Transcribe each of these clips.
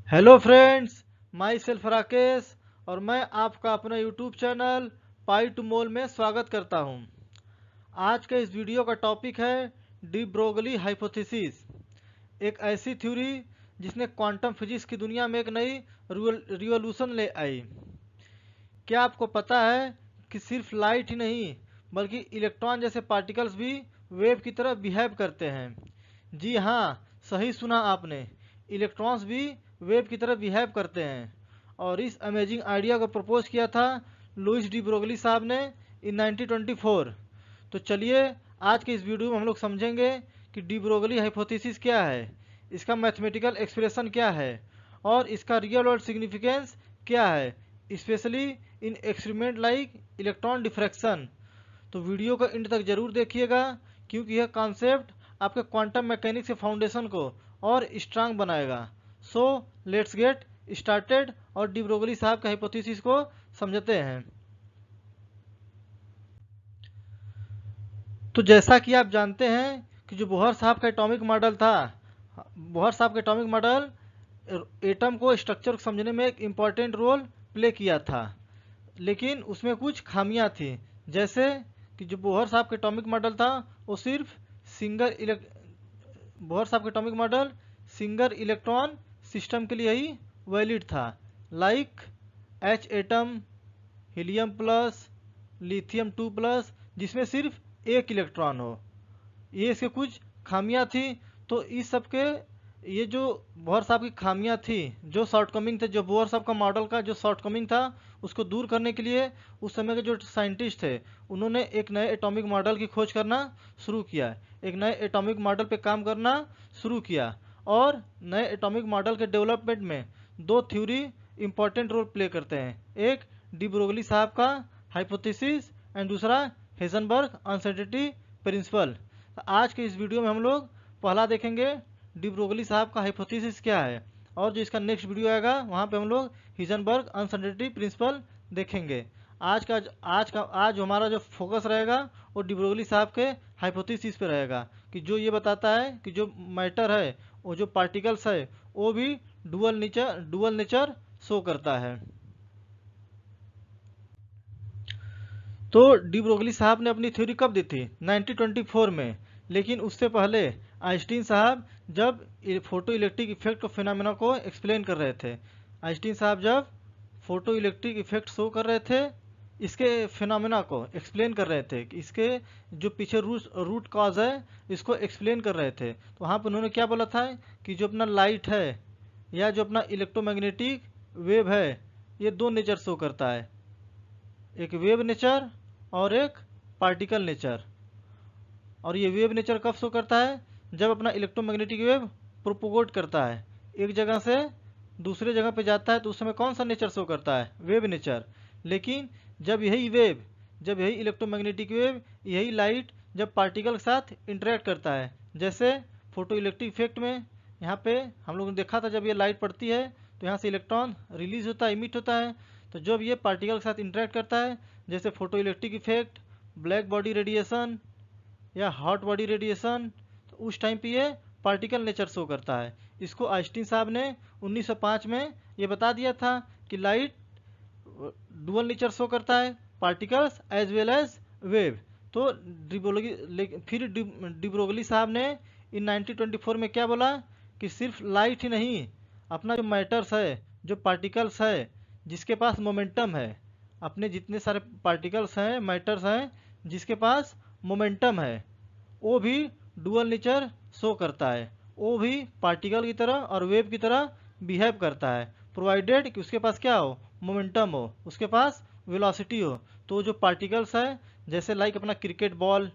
Hello friends, my self Rakesh और मैं आपका अपना यूट्यूब चैनल पाई टू मोल में स्वागत करता हूं। आज के इस वीडियो का टॉपिक है डी ब्रोगली हाइपोथेसिस, एक ऐसी थ्योरी जिसने क्वांटम फिजिक्स की दुनिया में एक नई रिवॉल्यूशन ले आई। क्या आपको पता है कि सिर्फ लाइट ही नहीं बल्कि इलेक्ट्रॉन जैसे पार्टिकल्स भी वेव की तरह बिहेव करते हैं? जी हाँ, सही सुना आपने, इलेक्ट्रॉन्स भी वेव की तरह बिहेव करते हैं। और इस अमेजिंग आइडिया को प्रपोज किया था लुइस डी ब्रोगली साहब ने इन 1924। तो चलिए आज के इस वीडियो में हम लोग समझेंगे कि डी ब्रोगली हाइपोथेसिस क्या है, इसका मैथमेटिकल एक्सप्रेशन क्या है और इसका रियल वर्ल्ड सिग्निफिकेंस क्या है, specially in experiment like electron diffraction. तो वीडियो को एंड तक जरूर देखिएगा क्योंकि यह कॉन्सेप्ट आपके क्वांटम मैकेनिक्स के फाउंडेशन को और स्ट्रांग बनाएगा। सो लेट्स गेट स्टार्टेड और डी ब्रोगली साहब के हाइपोथेसिस को समझते हैं। तो जैसा कि आप जानते हैं कि जो बोहर साहब का एटॉमिक मॉडल था, बोहर साहब का एटॉमिक मॉडल एटम को स्ट्रक्चर को समझने में एक इम्पॉर्टेंट रोल प्ले किया था, लेकिन उसमें कुछ खामियां थी। जैसे कि जो बोहर साहब का एटॉमिक मॉडल था वो सिर्फ बोहर साहब का atomic model single electron system के लिए ही वैलिड था, like H atom, helium plus, lithium 2+, जिसमें सिर्फ एक इलेक्ट्रॉन हो। ये इसके कुछ खामियां थी। तो इस सब के ये जो बोहर साहब की खामियां थी, जो शॉर्टकमिंग थे, जो बोहर साहब का मॉडल का जो शॉर्टकमिंग था उसको दूर करने के लिए उस समय के जो साइंटिस्ट थे उन्होंने एक नए एटॉमिक मॉडल की खोज करना शुरू किया, एक नए एटॉमिक मॉडल पे काम करना शुरू किया। और नए एटॉमिक मॉडल के डेवलपमेंट में दो थ्योरी इंपॉर्टेंट रोल प्ले करते हैं, एक डी ब्रोगली साहब का हाइपोथेसिस एंड दूसरा हेजनबर्ग अनसर्टेनिटी प्रिंसिपल। आज के इस वीडियो में हम लोग पहला देखेंगे डी ब्रोगली साहब का हाइपोथेसिस क्या है, और जो इसका नेक्स्ट वीडियो आएगा वहां पे हम लोग हिजनबर्ग अनसर्टेनिटी प्रिंसिपल देखेंगे। आज हमारा जो फोकस रहेगा वो डी ब्रोगली साहब के हाइपोथेसिस पे रहेगा कि जो ये बताता है कि जो मैटर है, वो जो पार्टिकल्स है, वो भी डुअल नेचर शो करता है। तो डी ब्रोगली साहब ने अपनी थ्योरी कब दी थी? 1924 में। लेकिन उससे पहले आइंस्टीन साहब जब फोटो इलेक्ट्रिक इफेक्ट को फिनोमेना को एक्सप्लेन कर रहे थे, आइंस्टीन साहब जब फोटो इलेक्ट्रिक इफेक्ट शो कर रहे थे, इसके फिनोमेना को एक्सप्लेन कर रहे थे कि इसके जो पीछे रूट कॉज है इसको एक्सप्लेन कर रहे थे, तो वहाँ पर उन्होंने क्या बोला था कि जो अपना लाइट है या जो अपना इलेक्ट्रोमैग्नेटिक वेव है, ये दो नेचर शो करता है, एक वेव नेचर और एक पार्टिकल नेचर। और ये वेव नेचर कब शो करता है? जब अपना इलेक्ट्रोमैग्नेटिक वेव प्रोपोगेट करता है, एक जगह से दूसरे जगह पे जाता है, तो उस समय कौन सा नेचर शो करता है? Wave nature. लेकिन जब यही इलेक्ट्रोमैग्नेटिक वेव, यही लाइट जब पार्टिकल के साथ इंटरेक्ट करता है, जैसे फोटो इलेक्ट्रिक इफेक्ट में यहाँ पे हम लोगों ने देखा था, जब ये लाइट पड़ती है तो यहाँ से इलेक्ट्रॉन रिलीज होता है, इमिट होता है। तो जब ये पार्टिकल के साथ इंटरेक्ट करता है, जैसे photo electric effect, black body radiation या हॉट बॉडी रेडिएशन, तो उस टाइम पे ये पार्टिकल नेचर शो करता है। इसको आइंस्टीन साहब ने 1905 में ये बता दिया था कि लाइट डुअल नेचर शो करता है, particles as well as wave. तो डी ब्रोगली साहब ने इन 1924 में क्या बोला कि सिर्फ लाइट ही नहीं, अपना जो मैटर्स है, जो पार्टिकल्स है, जिसके पास मोमेंटम है, अपने जितने सारे पार्टिकल्स हैं, मैटर्स हैं, जिसके पास मोमेंटम है, वो भी डुअल नेचर शो करता है, वो भी पार्टिकल की तरह और वेव की तरह बिहेव करता है, प्रोवाइडेड कि उसके पास क्या हो? मोमेंटम हो, उसके पास वेलोसिटी हो। तो जो पार्टिकल्स है, जैसे लाइक अपना क्रिकेट बॉल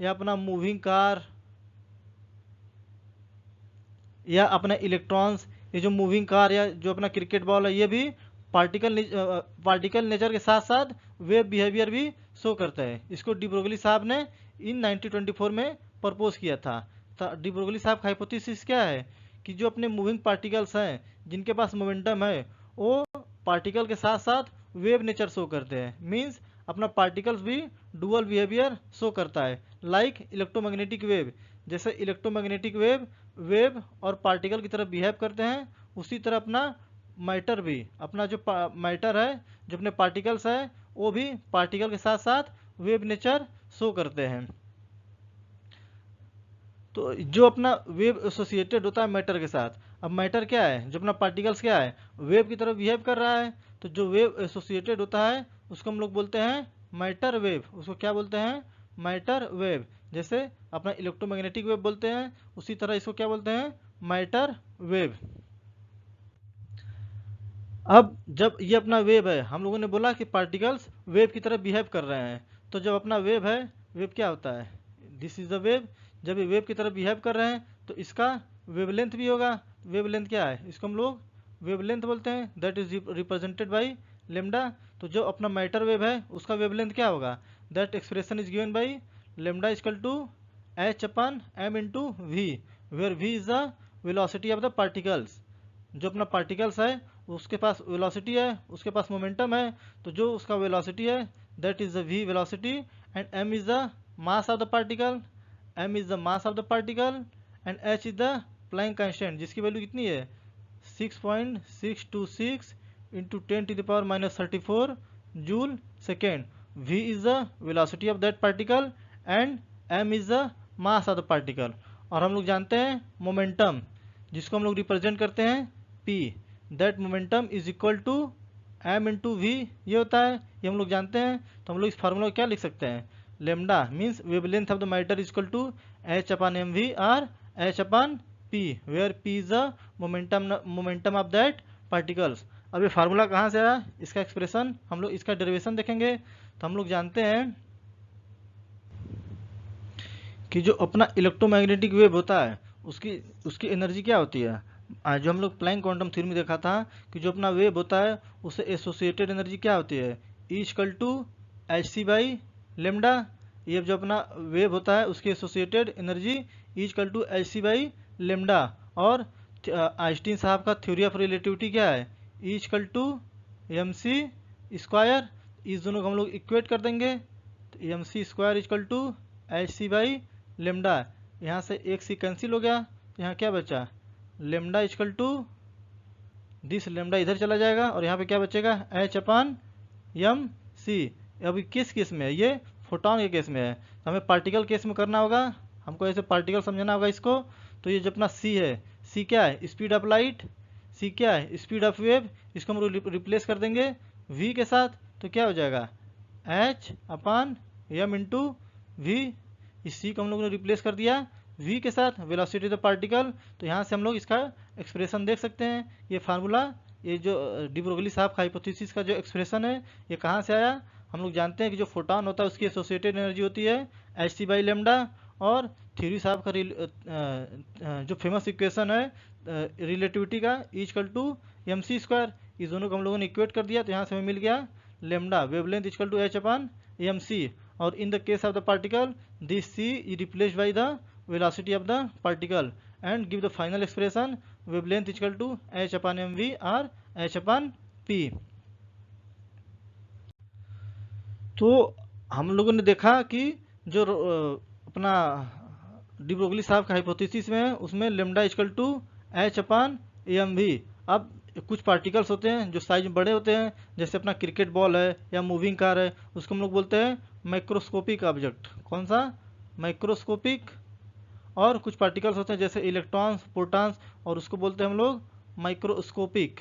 या अपना मूविंग कार या अपना इलेक्ट्रॉन्स, ये जो मूविंग कार या जो अपना क्रिकेट बॉल है, ये भी पार्टिकल नेचर के साथ साथ वेव बिहेवियर भी शो करता है। इसको डी ब्रोगली साहब ने इन 1924 में प्रपोज किया था। तो डी ब्रोगली साहब का हाइपोथेसिस क्या है कि जो अपने मूविंग पार्टिकल्स हैं, जिनके पास मोमेंटम है, वो पार्टिकल के साथ साथ वेव नेचर शो करते हैं। मीन्स अपना पार्टिकल्स भी डुअल बिहेवियर शो करता है, लाइक इलेक्ट्रोमैग्नेटिक वेव। जैसे इलेक्ट्रोमैग्नेटिक वेव और पार्टिकल की तरह बिहेव करते हैं, उसी तरह अपना मैटर भी, अपना जो मैटर है, जो अपने पार्टिकल्स है, वो भी पार्टिकल के साथ साथ वेव नेचर शो करते हैं। तो जो अपना वेव एसोसिएटेड होता है मैटर के साथ, अब मैटर क्या है, जो अपना पार्टिकल्स क्या है, वेव की तरह बिहेव कर रहा है, तो जो वेव एसोसिएटेड होता है उसको हम लोग बोलते हैं मैटर वेव। उसको क्या बोलते हैं, मैटर वेव। जैसे अपना इलेक्ट्रोमैग्नेटिक वेव बोलते हैं, उसी तरह इसको क्या बोलते हैं, मैटर वेव। अब जब ये अपना वेव है, हम लोगों ने बोला कि पार्टिकल्स वेव की तरह बिहेव कर रहे हैं, तो जब अपना वेव है, वेव क्या होता है, दिस इज द वेव। जब ये वेव की तरह बिहेव कर रहे हैं तो इसका वेवलेंथ भी होगा। वेवलेंथ क्या है, इसको हम लोग वेवलेंथ बोलते हैं, that is represented by lambda. तो जो अपना मैटर वेव है उसका वेवलेंथ क्या होगा, that expression is given by lambda equal to h upon m into v, where v is the velocity of the particles. जो अपना पार्टिकल्स है उसके पास वेलोसिटी है, उसके पास मोमेंटम है, तो जो उसका वेलोसिटी है that is the v velocity, and m is the mass of the particle, m is the mass of the particle, and h is the Planck constant, जिसकी वैल्यू कितनी है 6.626 into 10⁻⁻34 joule second. v is the velocity of that particle and m is the mass of the particle. और हम लोग जानते हैं momentum, जिसको हम लोग रिप्रेजेंट करते हैं p, that momentum is equal to m into v, ये होता है, ये हम लोग जानते हैं। तो हम लोग इस फार्मूला को क्या लिख सकते हैं, lambda means wavelength of the matter is equal to h upon m v और h upon p, where p is the momentum of that particles. अब ये फार्मूला कहाँ से आया, इसका एक्सप्रेशन हम लोग इसका डेरिवेशन देखेंगे। तो हम लोग जानते हैं कि जो अपना इलेक्ट्रोमैग्नेटिक वेव होता है उसकी उसकी एनर्जी क्या होती है। जो हम लोग प्लैंक क्वांटम थ्योरी में देखा था कि जो अपना वेव होता है उससे एसोसिएटेड एनर्जी क्या होती है, E equal to h c by lambda. ये जो अपना वेव होता है उसकी associated energy E equal to h c by lambda. और आइंस्टीन साहब का थ्योरी ऑफ रिलेटिविटी क्या है, E equal to m c square. इस दोनों को हम लोग इक्वेट कर देंगे, तो m c square equal to h c by lambda. यहाँ से एक सी कैंसिल हो गया, तो यहाँ क्या बचा, lambda equal to this lambda इधर चला जाएगा, और यहाँ पे क्या बचेगा एच अपान एम सी। अभी किस केस में है, ये फोटोन के केस में है, तो हमें पार्टिकल केस में करना होगा, हमको ऐसे पार्टिकल समझना होगा इसको। तो ये जो अपना सी है, सी क्या है, स्पीड ऑफ लाइट, सी क्या है, स्पीड ऑफ वेव, इसको हम रिप्लेस कर देंगे वी के साथ, तो क्या हो जाएगा H upon M into V. इस सी को हम लोग ने रिप्लेस कर दिया v के साथ, वेलोसिटी ऑफ द पार्टिकल। तो यहाँ से हम लोग इसका एक्सप्रेशन देख सकते हैं। ये फार्मूला, ये जो डी ब्रोगली साहब का हाइपोथेसिस का जो एक्सप्रेशन है, ये कहाँ से आया, हम लोग जानते हैं कि जो फोटोन होता है उसकी एसोसिएटेड एनर्जी होती है एच सी बाई लेमडा। और थ्योरी साहब का जो फेमस इक्वेशन है रिलेटिविटी का, E equal to m c square, इस दोनों को हम लोगों ने इक्वेट कर दिया, तो यहाँ से हमें मिल गया lambda wavelength equal to H upon M C. और in the case of the particle this c is replaced by the velocity of the particle and give the final expression wavelength equal to h upon mv or h upon p। तो हम लोगों ने देखा कि जो अपना D Broglie साहब का हाइपोथेसिस में है उसमें lambda equal to H upon m v. अब कुछ पार्टिकल्स होते हैं जो साइज में बड़े होते हैं, जैसे अपना क्रिकेट बॉल है या मूविंग कार है, उसको हम लोग बोलते हैं माइक्रोस्कोपिक ऑब्जेक्ट। कौन सा, माइक्रोस्कोपिक। और कुछ पार्टिकल्स होते हैं जैसे इलेक्ट्रॉन्स, प्रोटॉन्स, और उसको बोलते हैं हम लोग माइक्रोस्कोपिक,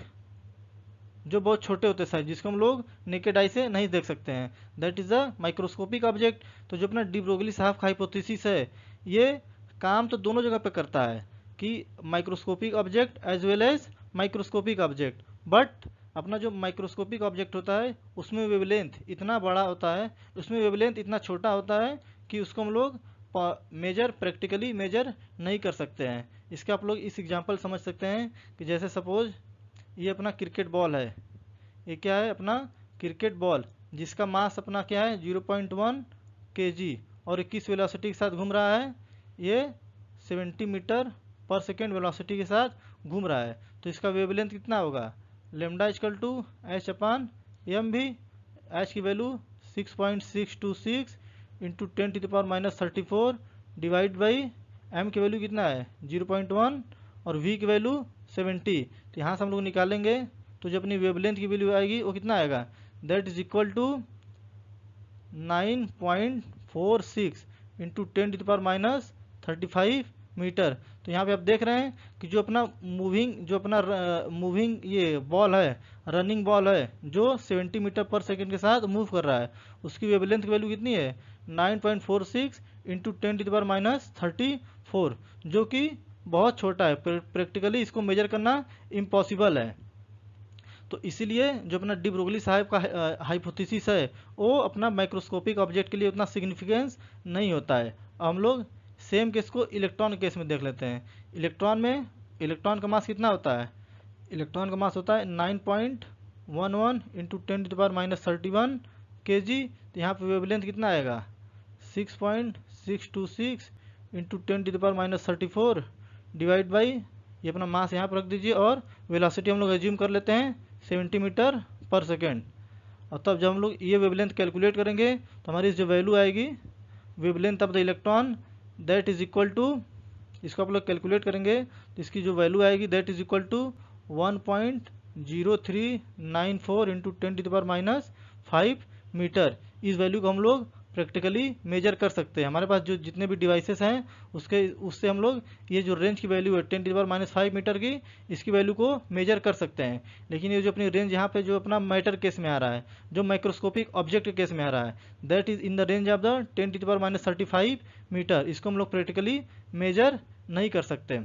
जो बहुत छोटे होते हैं साइज, जिसको हम लोग नेकेड आई से नहीं देख सकते हैं, that is a microscopic object. तो जो अपना डी ब्रोगली साहब का हाइपोथेसिस है, ये काम तो दोनों जगह पे करता है कि microscopic object as well as microscopic object. But अपना जो माइक्रोस्कोपिक ऑब्जेक्ट होता है उसमें वेवलेंथ इतना बड़ा होता है, उसमें वेवलेंथ इतना छोटा होता है कि उसको हम लोग प्रैक्टिकली मेजर नहीं कर सकते हैं। इसका आप लोग इस एग्जांपल समझ सकते हैं कि जैसे सपोज ये अपना क्रिकेट बॉल है, ये क्या है अपना क्रिकेट बॉल, जिसका मास अपना क्या है 0.1 kg, और किस वेलोसिटी के साथ घूम रहा है, ये 70 मीटर पर सेकेंड वेलोसिटी के साथ घूम रहा है। तो इसका वेवलेंथ कितना होगा, lambda equal to H upon m भी। एच की value 6.626 into 10⁻⁻34 divide by m की वैल्यू कितना है 0.1 और v की वैल्यू 70, तो यहाँ से हम लोग निकालेंगे तो जो अपनी वेवलेंथ की वैल्यू आएगी वो कितना आएगा, that is equal to 9.46 into 10⁻³ metre. तो यहाँ पे आप देख रहे हैं कि जो अपना मूविंग ये बॉल है, रनिंग बॉल है, जो 70 मीटर पर सेकेंड के साथ मूव कर रहा है, उसकी वेवलेंथ की वैल्यू कितनी है, 9.46 इंटू 10⁻34, जो कि बहुत छोटा है, प्रैक्टिकली इसको मेजर करना इम्पॉसिबल है। तो इसीलिए जो अपना डी ब्रोगली साहब का हाइपोथेसिस है वो अपना माइक्रोस्कोपिक ऑब्जेक्ट के लिए उतना सिग्निफिकेंस नहीं होता है। हम लोग सेम केस को इलेक्ट्रॉन केस में देख लेते हैं। इलेक्ट्रॉन का मास कितना होता है, इलेक्ट्रॉन का मास होता है 9.11 इंटू 10⁻31 kg। तो यहाँ पे वेवलेंथ कितना आएगा, 6.626 इंटू 10⁻34 डिवाइड बाई ये अपना मास यहाँ पर रख दीजिए और वेलोसिटी हम लोग एज्यूम कर लेते हैं 70 मीटर पर सेकेंड। और तब जब हम लोग ये वेवलेंथ कैलकुलेट करेंगे तो हमारी जो वैल्यू आएगी wavelength of the electron that is equal to, इसको आप लोग कैलकुलेट करेंगे तो इसकी जो वैल्यू आएगी that is equal to 1.0394 into 10⁻5 metre. इस वैल्यू को हम लोग प्रैक्टिकली मेजर कर सकते हैं। हमारे पास जो जितने भी डिवाइसेस हैं उससे हम लोग ये जो रेंज की वैल्यू है 10⁻5 मीटर की, इसकी वैल्यू को मेजर कर सकते हैं। लेकिन ये जो अपनी रेंज यहाँ पे जो अपना मैटर केस में आ रहा है, जो माइक्रोस्कोपिक ऑब्जेक्ट केस में आ रहा है, that is in the range of the 10⁻35 metre, इसको हम लोग प्रैक्टिकली मेजर नहीं कर सकते।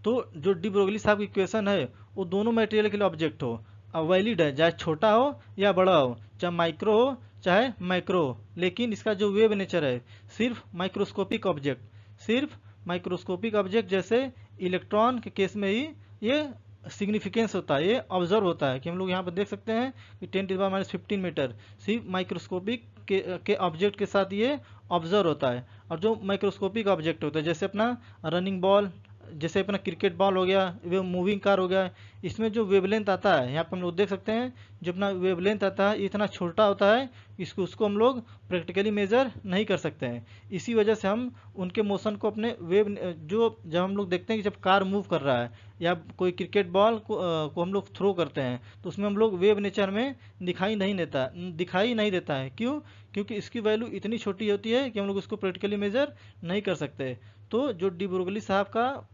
तो जो डी ब्रोगली साहब की इक्वेशन है वो दोनों मटेरियल के लिए ऑब्जेक्ट हो वैलिड है, चाहे छोटा हो या बड़ा हो, चाहे माइक्रो हो चाहे मैक्रो, लेकिन इसका जो वेव नेचर है सिर्फ माइक्रोस्कोपिक ऑब्जेक्ट जैसे इलेक्ट्रॉन के केस में ही ये सिग्निफिकेंस होता है, ये ऑब्जर्व होता है। कि हम लोग यहाँ पर देख सकते हैं कि 10⁻15 मीटर सिर्फ माइक्रोस्कोपिक के ऑब्जेक्ट के साथ ये ऑब्जर्व होता है। और जो माइक्रोस्कोपिक ऑब्जेक्ट होता है जैसे अपना रनिंग बॉल, जैसे अपना क्रिकेट बॉल हो गया, वे मूविंग कार हो गया, इसमें जो वेवलेंथ आता है यहाँ पर हम लोग देख सकते हैं जो अपना वेवलेंथ आता है इतना छोटा होता है, उसको हम लोग प्रैक्टिकली मेजर नहीं कर सकते हैं। इसी वजह से हम उनके मोशन को अपने जब हम लोग देखते हैं कि जब कार मूव कर रहा है या कोई क्रिकेट बॉल को हम लोग थ्रो करते हैं तो उसमें हम लोग वेव नेचर में दिखाई नहीं देता है। क्यों? क्योंकि इसकी वैल्यू इतनी छोटी होती है कि हम लोग उसको प्रैक्टिकली मेजर नहीं कर सकते। तो जो डी ब्रोगली साहब का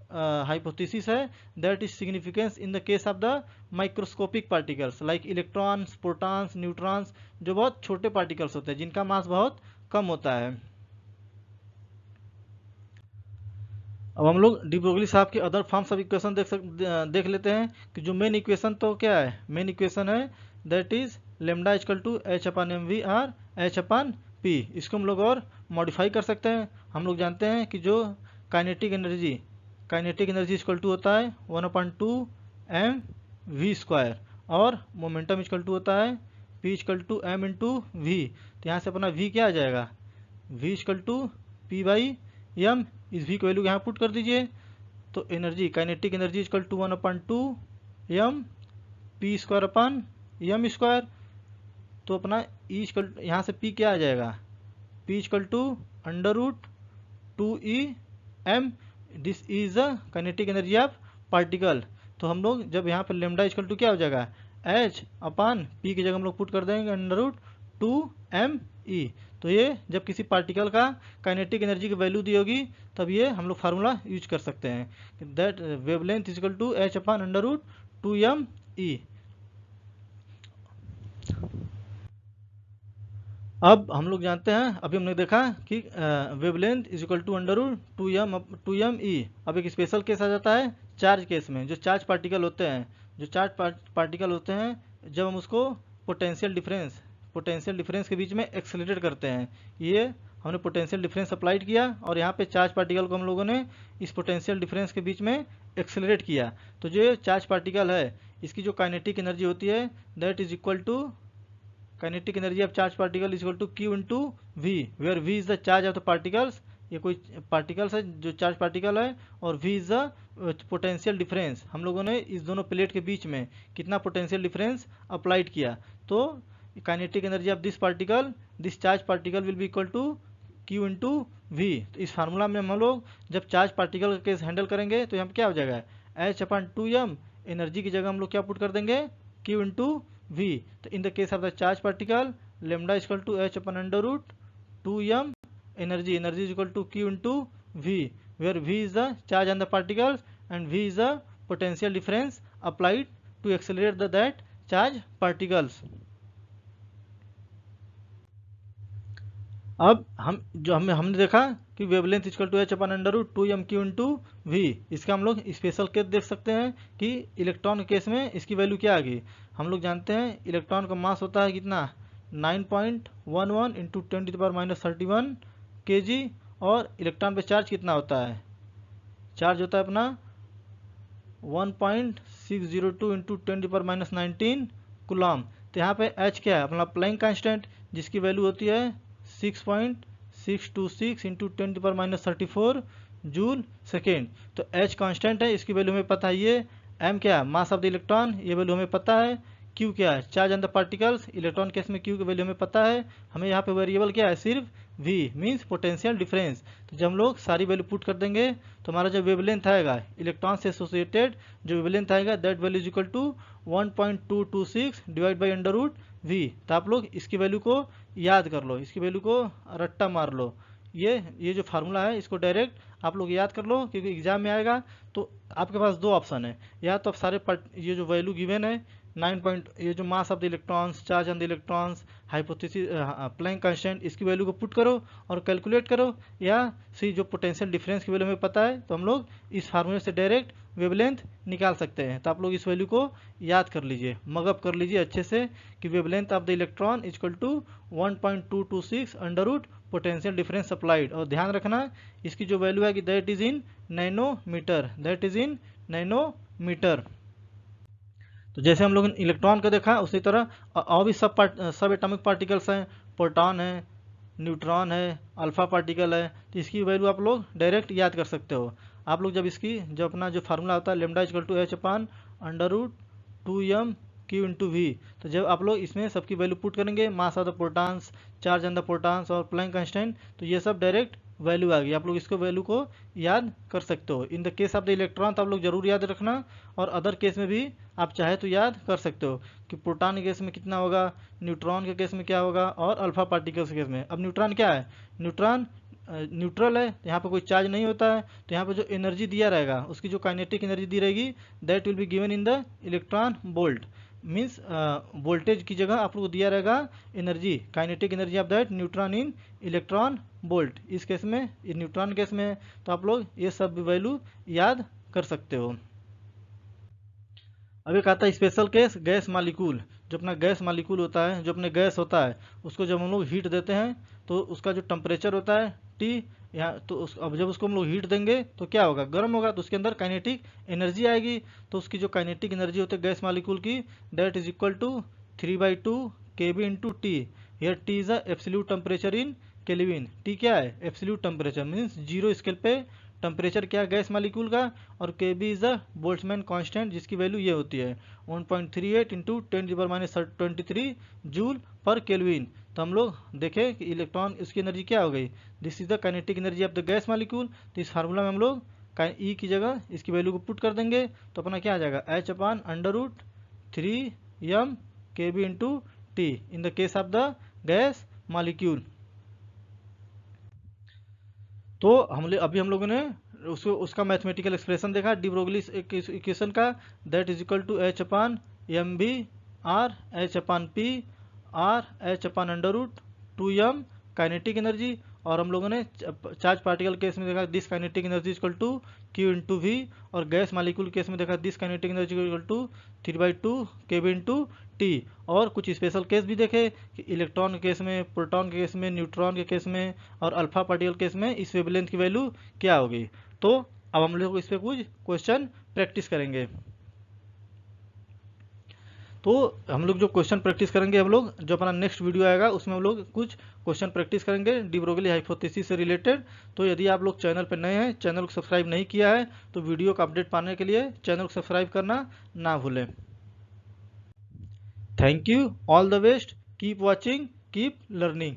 हाइपोथेसिस है that is significance in the case of the microscopic particles like electrons, protons, neutrons, जो बहुत छोटे पार्टिकल्स होते हैं जिनका मास बहुत कम होता है। अब हम लोग डी ब्रोगली साहब के अदर फॉर्म्स ऑफ इक्वेशन देख लेते हैं कि जो मेन इक्वेशन तो क्या है, मेन इक्वेशन है that is lambda equal to H/mv और H/p। इसको हम लोग और मॉडिफाई कर सकते हैं। हम लोग जानते हैं कि जो काइनेटिक एनर्जी इक्वल टू होता है 1/2 mv² और मोमेंटम इक्वल टू होता है p equal to m into V. तो यहाँ से अपना v क्या आ जाएगा, v इक्वल टू p/m। इस v की वैल्यू यहाँ पुट कर दीजिए तो energy, kinetic energy equal to 1/2 m p²/m²। तो अपना E इक्वल यहाँ से P क्या आ जाएगा, P equal to √2em। This is the kinetic energy of particle. तो हम लोग जब यहाँ पर लेमडा इक्वल टू क्या हो जाएगा, H/P की जगह हम लोग पुट कर देंगे √2me। तो ये जब किसी पार्टिकल का काइनेटिक एनर्जी की वैल्यू दी होगी तब ये हम लोग फार्मूला यूज कर सकते हैं, that wavelength is equal to H/√2me। अब हम लोग जानते हैं, अभी हमने देखा कि wavelength is equal to √2me। अब एक स्पेशल केस आ जाता है चार्ज केस में। जो चार्ज पार्टिकल होते हैं जब हम उसको पोटेंशियल डिफरेंस के बीच में एक्सेलरेट करते हैं, ये हमने पोटेंशियल डिफरेंस अप्लाइड किया और यहाँ पे चार्ज पार्टिकल को हम लोगों ने इस पोटेंशियल डिफरेंस के बीच में एक्सेलरेट किया। तो जो चार्ज पार्टिकल है इसकी जो काइनेटिक एनर्जी होती है that is equal to kinetic energy of charge particle is equal to Q into V, where V is the charge of the particles. ये कोई पार्टिकल्स है जो चार्ज पार्टिकल है और V is the potential difference. हम लोगों ने इस दोनों प्लेट के बीच में कितना पोटेंशियल डिफरेंस अप्लाइड किया। तो kinetic energy of this charge particle will be equal to Q into V। तो इस फार्मूला में हम लोग जब चार्ज पार्टिकल का केस हैंडल करेंगे तो यहाँ क्या हो जाएगा, H/2m, एनर्जी की जगह हम लोग क्या पुट कर देंगे, Q इंटू V। तो in the case of the charge particle lambda equal to H/√2m, energy is equal to Q into V, where V is the charge on the particles and V is the potential difference applied to accelerate that charge particles। अब हमने देखा कि wavelength equal to H/√2m Q into V। इसका हम लोग special case देख सकते हैं कि इलेक्ट्रॉन के केस में इसकी वैल्यू क्या आ गई। हम लोग जानते हैं इलेक्ट्रॉन का मास होता है कितना, 9.11 इंटू 10⁻31 kg, और इलेक्ट्रॉन पे चार्ज कितना होता है, चार्ज होता है अपना 1.602 इंटू 10⁻19 कूलम। तो यहाँ पे H क्या है, अपना प्लैंक कांस्टेंट, जिसकी वैल्यू होती है 6.626 इंटू 10⁻34 जूल सेकेंड। तो H कांस्टेंट है, इसकी वैल्यू हमें पता है। ये M क्या है, मास ऑफ द इलेक्ट्रॉन, ये वैल्यू हमें पता है। Q क्या है, charge on the particles, electron case में Q की वैल्यू हमें पता है। हमें यहाँ पे वेरिएबल क्या है, सिर्फ V मीन्स पोटेंशियल डिफरेंस। तो जब हम लोग सारी वैल्यू पुट कर देंगे तो हमारा जो वेवलेंथ आएगा इलेक्ट्रॉन से एसोसिएटेड जो वेवलेंथ आएगा that value is equal to 1.226 divide by √V। तो आप लोग इसकी वैल्यू को याद कर लो, इसकी वैल्यू को रट्टा मार लो। ये जो फार्मूला है इसको डायरेक्ट आप लोग याद कर लो, क्योंकि एग्जाम में आएगा। तो आपके पास दो ऑप्शन है, या तो आप सारे ये जो वैल्यू गिवन है 9 ये जो mass of the electrons, charge on the electrons, hypothesis, Planck constant, इसकी वैल्यू को पुट करो और कैलकुलेट करो, या सी जो पोटेंशियल डिफरेंस की वैल्यू हमें पता है तो हम लोग इस फार्मूले से डायरेक्ट वेवलेंथ निकाल सकते हैं। तो आप लोग इस वैल्यू को याद कर लीजिए, मगअप कर लीजिए अच्छे से कि wavelength of the electron equal to 1.226 under potential difference applied. और ध्यान रखना इसकी जो वैल्यू है कि that is in nanometer, that is in nanometer. तो जैसे हम लोग इलेक्ट्रॉन का देखा उसी तरह और भी सब एटॉमिक पार्टिकल्स हैं, प्रोटॉन है, न्यूट्रॉन है, अल्फा पार्टिकल है। तो इसकी वैल्यू आप लोग डायरेक्ट याद कर सकते हो। आप लोग जब अपना जो फार्मूला होता है lambda equal to H/√2m Q into V, तो जब आप लोग इसमें सबकी वैल्यू पुट करेंगे, मास of the protons, charge on the protons और प्लैंक कांस्टेंट, तो ये सब डायरेक्ट वैल्यू आ गई। आप लोग इसको वैल्यू को याद कर सकते हो। इन the case of the electron तो आप लोग जरूर याद रखना, और अदर केस में भी आप चाहे तो याद कर सकते हो कि प्रोटॉन के केस में कितना होगा, न्यूट्रॉन के केस में क्या होगा, और अल्फा पार्टिकल्स के केस में। अब न्यूट्रॉन क्या है, न्यूट्रॉन न्यूट्रल है, यहाँ पे कोई चार्ज नहीं होता है। तो यहाँ पे जो एनर्जी दिया रहेगा उसकी जो काइनेटिक एनर्जी दी रहेगी that will be given in the electron volt, means voltage की जगह आप लोग को दिया रहेगा energy, kinetic energy of that neutron in electron volt. इस केस में, न्यूट्रॉन केस में, तो आप लोग ये सब वैल्यू याद कर सकते हो। अब एक आता है स्पेशल केस, गैस मालिक्यूल। जो अपना गैस मालिक्यूल होता है, जो अपने गैस होता है, उसको जब हम लोग हीट देते हैं तो उसका जो टेम्परेचर होता है T, यहाँ तो अब जब उसको हम लोग हीट देंगे तो क्या होगा, गर्म होगा, तो उसके अंदर काइनेटिक एनर्जी आएगी। तो उसकी जो काइनेटिक एनर्जी होती है गैस मालिक्यूल की that is equal to 3/2 kB into T. Here T is the absolute temperature in kelvin. T क्या है, absolute temperature, means zero scale पे टेम्परेचर क्या है गैस मालिक्यूल का, और Kb is the Boltzmann constant, जिसकी value ये होती है 1.38 इंटू 10⁻23 जूल पर केल्विन। तो हम लोग देखें कि इलेक्ट्रॉन इसकी एनर्जी क्या हो गई, this is the kinetic energy of the gas molecule. तो इस फार्मूला में हम लोग E की जगह इसकी वैल्यू को पुट कर देंगे तो अपना क्या आ जाएगा, H/√3m Kb into T in the case of the gas molecule. तो अभी हम लोगों ने उसका मैथमेटिकल एक्सप्रेशन देखा डी ब्रोगली इक्वेशन का, that is equal to H/mb r H/p r H/√2m kinetic energy. और हम लोगों ने चार्ज पार्टिकल केस में देखा this kinetic energy equal to Q into V, और गैस मालिक्यूल केस में देखा this kinetic energy equal to 3/2 kB into T. और कुछ स्पेशल केस भी देखे कि इलेक्ट्रॉन के केस में, प्रोटॉन के केस में, न्यूट्रॉन के केस में और अल्फा पार्टिकल केस में इस वेवलेंथ की वैल्यू क्या होगी। तो अब हम लोग इस पर कुछ क्वेश्चन प्रैक्टिस करेंगे। तो हम लोग जो क्वेश्चन प्रैक्टिस करेंगे, हम लोग जो अपना नेक्स्ट वीडियो आएगा उसमें हम लोग कुछ क्वेश्चन प्रैक्टिस करेंगे डी ब्रोगली हाइपोथेसिस से रिलेटेड। तो यदि आप लोग चैनल पर नए हैं, चैनल को सब्सक्राइब नहीं किया है, तो वीडियो का अपडेट पाने के लिए चैनल को सब्सक्राइब करना ना भूलें। Thank you, all the best, keep watching, keep learning.